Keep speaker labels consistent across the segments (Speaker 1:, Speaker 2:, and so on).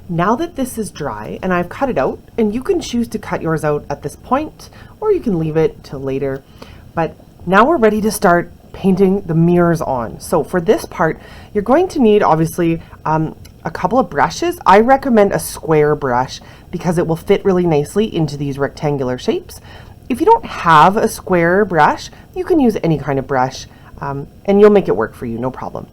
Speaker 1: Now that this is dry and I've cut it out, and you can choose to cut yours out at this point, or you can leave it till later. But now we're ready to start painting the mirrors on. So for this part, you're going to need obviously a couple of brushes. I recommend a square brush because it will fit really nicely into these rectangular shapes. If you don't have a square brush, you can use any kind of brush and you'll make it work for you, no problem.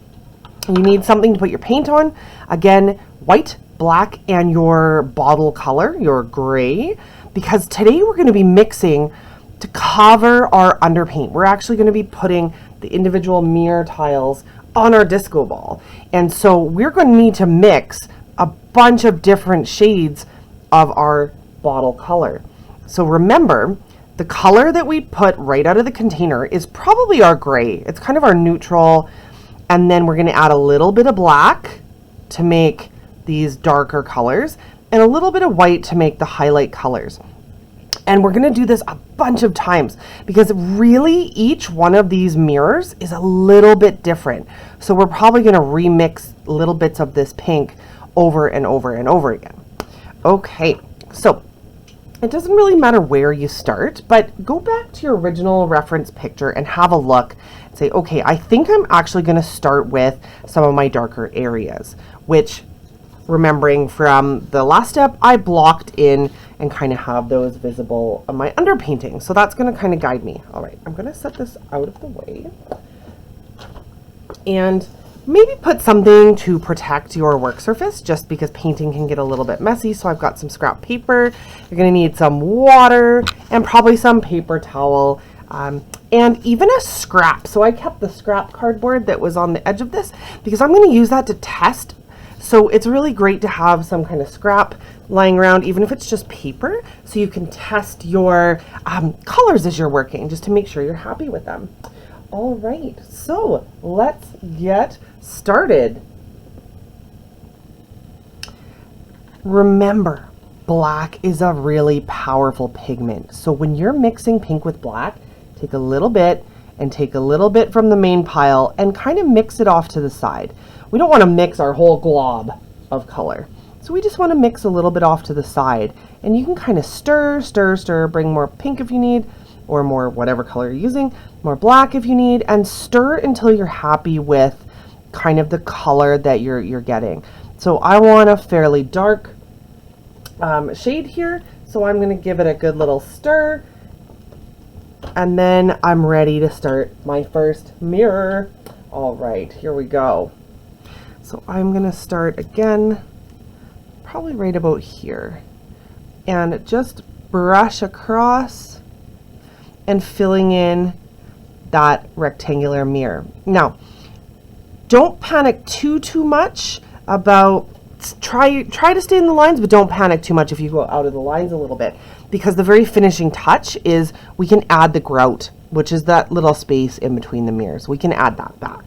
Speaker 1: You need something to put your paint on. Again, white, black, and your bottle color, your gray, because today we're going to be mixing to cover our underpaint. We're actually going to be putting the individual mirror tiles on our disco ball. And so we're going to need to mix a bunch of different shades of our bottle color. So remember, the color that we put right out of the container is probably our gray. It's kind of our neutral. And then we're going to add a little bit of black to make these darker colors and a little bit of white to make the highlight colors. And we're going to do this a bunch of times because really each one of these mirrors is a little bit different. So we're probably going to remix little bits of this pink over and over and over again. Okay, so it doesn't really matter where you start, but go back to your original reference picture and have a look and say, okay, I think I'm actually going to start with some of my darker areas, which, remembering from the last step, I blocked in and kind of have those visible on my underpainting. So that's going to kind of guide me. All right, I'm going to set this out of the way and maybe put something to protect your work surface, just because painting can get a little bit messy. So I've got some scrap paper. You're going to need some water and probably some paper towel and even a scrap. So I kept the scrap cardboard that was on the edge of this because I'm going to use that to test. So it's really great to have some kind of scrap lying around, even if it's just paper, so you can test your colors as you're working, just to make sure you're happy with them. All right, so let's get started. Remember, black is a really powerful pigment. So when you're mixing pink with black, take a little bit and take a little bit from the main pile and kind of mix it off to the side. We don't want to mix our whole glob of color. So we just want to mix a little bit off to the side, and you can kind of stir, stir, stir, bring more pink if you need, or more whatever color you're using, more black if you need, and stir until you're happy with kind of the color that you're getting. So I want a fairly dark shade here, so I'm going to give it a good little stir, and then I'm ready to start my first mirror. All right, here we go. So I'm going to start again, probably right about here, and just brush across and filling in that rectangular mirror. Now, don't panic too much about, try to stay in the lines, but don't panic too much if you go out of the lines a little bit, because the very finishing touch is we can add the grout, which is that little space in between the mirrors. We can add that back.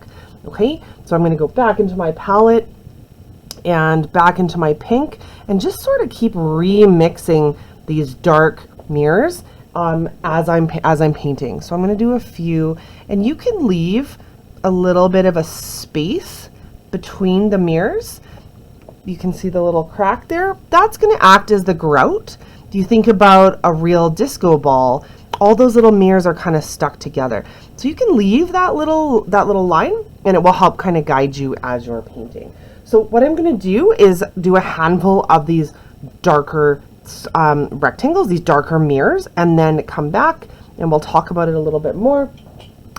Speaker 1: Okay, so I'm going to go back into my palette and back into my pink and just sort of keep remixing these dark mirrors as I'm painting. So I'm going to do a few, and you can leave a little bit of a space between the mirrors. You can see the little crack there. That's going to act as the grout. If you think about a real disco ball, all those little mirrors are kind of stuck together. So you can leave that little line, and it will help kind of guide you as you're painting. So what I'm going to do is do a handful of these darker rectangles, these darker mirrors, and then come back and we'll talk about it a little bit more.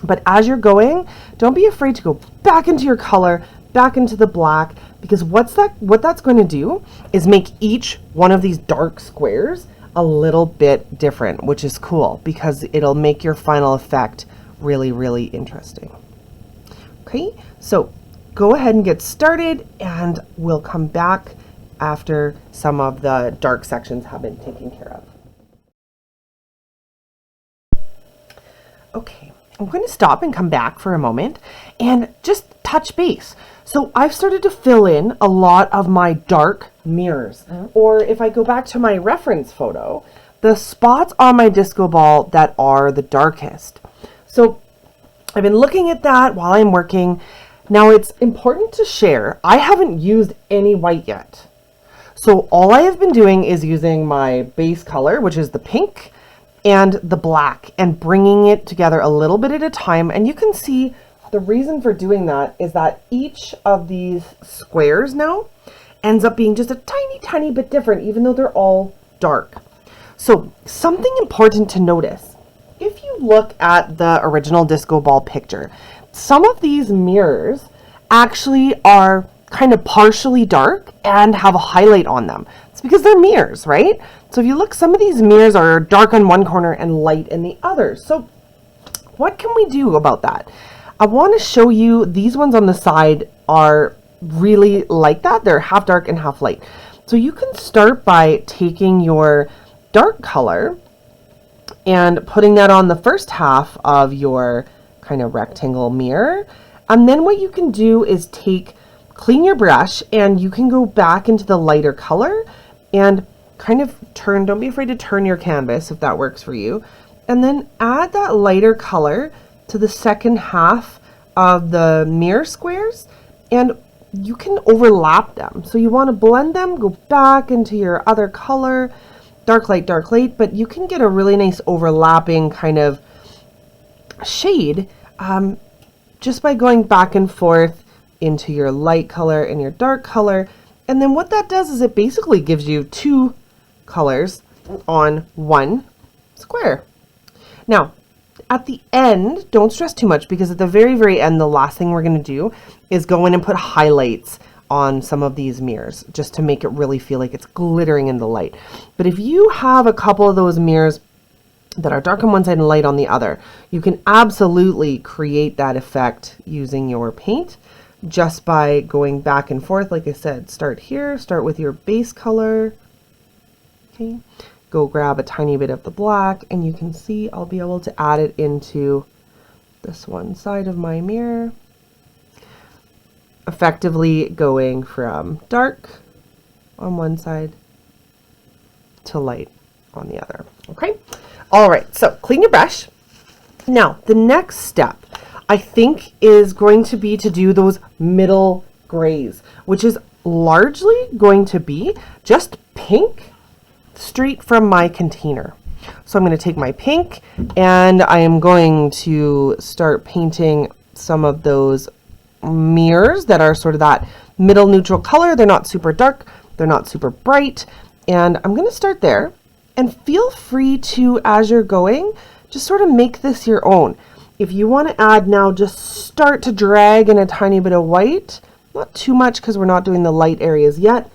Speaker 1: But as you're going, don't be afraid to go back into your color, back into the black, because what that's going to do is make each one of these dark squares a little bit different, which is cool because it'll make your final effect really, really interesting. Okay, so go ahead and get started, and we'll come back after some of the dark sections have been taken care of. Okay, I'm going to stop and come back for a moment and just touch base. So I've started to fill in a lot of my dark mirrors, or if I go back to my reference photo, the spots on my disco ball that are the darkest. So I've been looking at that while I'm working. Now it's important to share, I haven't used any white yet. So all I have been doing is using my base color, which is the pink, and the black, and bringing it together a little bit at a time. And you can see the reason for doing that is that each of these squares now ends up being just a tiny bit different, even though they're all dark. So something important to notice, if you look at the original disco ball picture, some of these mirrors actually are kind of partially dark and have a highlight on them. It's because they're mirrors, right? So if you look, some of these mirrors are dark on one corner and light in the other. So what can we do about that? I want to show you these ones on the side are really like that. They're half dark and half light. So you can start by taking your dark color and putting that on the first half of your kind of rectangle mirror. And then what you can do is clean your brush, and you can go back into the lighter color and kind of don't be afraid to turn your canvas if that works for you. And then add that lighter color to the second half of the mirror squares, and you can overlap them. So you want to blend them, go back into your other color, dark light, but you can get a really nice overlapping kind of shade just by going back and forth into your light color and your dark color. And then what that does is it basically gives you two colors on one square. Now, at the end, don't stress too much, because at the very end, the last thing we're going to do is go in and put highlights on some of these mirrors, just to make it really feel like it's glittering in the light. But if you have a couple of those mirrors that are dark on one side and light on the other, you can absolutely create that effect using your paint just by going back and forth. Like I said, start here, start with your base color. Okay, go grab a tiny bit of the black, and you can see I'll be able to add it into this one side of my mirror, effectively going from dark on one side to light on the other. Okay, all right, so clean your brush. Now the next step I think is going to be to do those middle grays, which is largely going to be just pink straight from my container. So I'm going to take my pink, and I am going to start painting some of those mirrors that are sort of that middle neutral color. They're not super dark, they're not super bright, and I'm going to start there. And feel free to, as you're going, just sort of make this your own. If you want to add now, just start to drag in a tiny bit of white, not too much because we're not doing the light areas yet,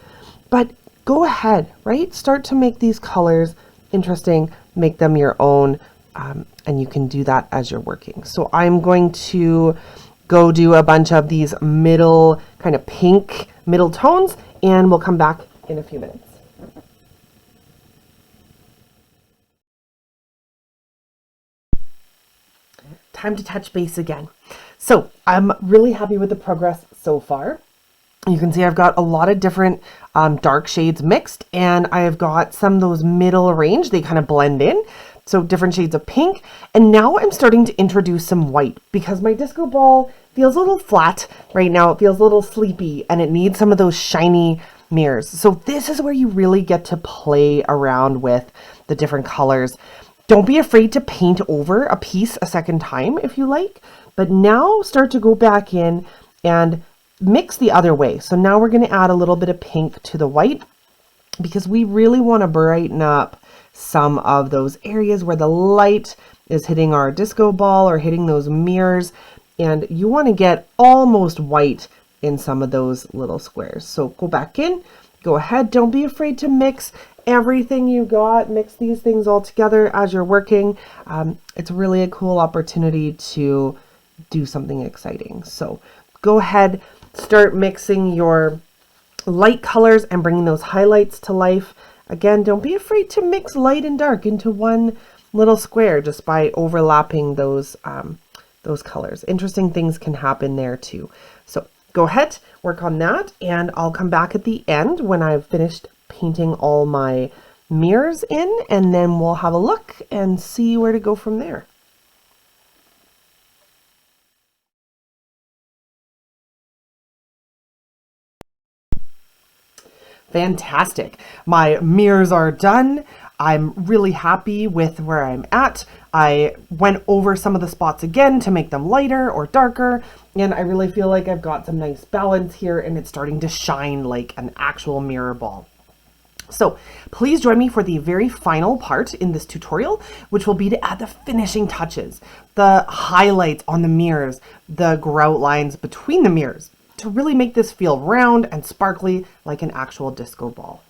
Speaker 1: but go ahead, right? Start to make these colors interesting, make them your own, and you can do that as you're working. So I'm going to go do a bunch of these middle, kind of pink middle tones, and we'll come back in a few minutes. Time to touch base again. So I'm really happy with the progress so far. You can see I've got a lot of different dark shades mixed, and I have got some of those middle range. They kind of blend in. So different shades of pink. And now I'm starting to introduce some white, because my disco ball feels a little flat right now. It feels a little sleepy, and it needs some of those shiny mirrors. So this is where you really get to play around with the different colors. Don't be afraid to paint over a piece a second time if you like, but now start to go back in and mix the other way. So now we're going to add a little bit of pink to the white, because we really want to brighten up some of those areas where the light is hitting our disco ball or hitting those mirrors, and you want to get almost white in some of those little squares. So go back in, go ahead, don't be afraid to mix everything you got, mix these things all together as you're working. It's really a cool opportunity to do something exciting. So go ahead, start mixing your light colors and bringing those highlights to life. Again, don't be afraid to mix light and dark into one little square just by overlapping those colors. Interesting things can happen there too. So go ahead, work on that, and I'll come back at the end when I've finished painting all my mirrors in, and then we'll have a look and see where to go from there. Fantastic. My mirrors are done. I'm really happy with where I'm at. I went over some of the spots again to make them lighter or darker, and I really feel like I've got some nice balance here and it's starting to shine like an actual mirror ball. So please join me for the very final part in this tutorial, which will be to add the finishing touches, the highlights on the mirrors, the grout lines between the mirrors, to really make this feel round and sparkly like an actual disco ball.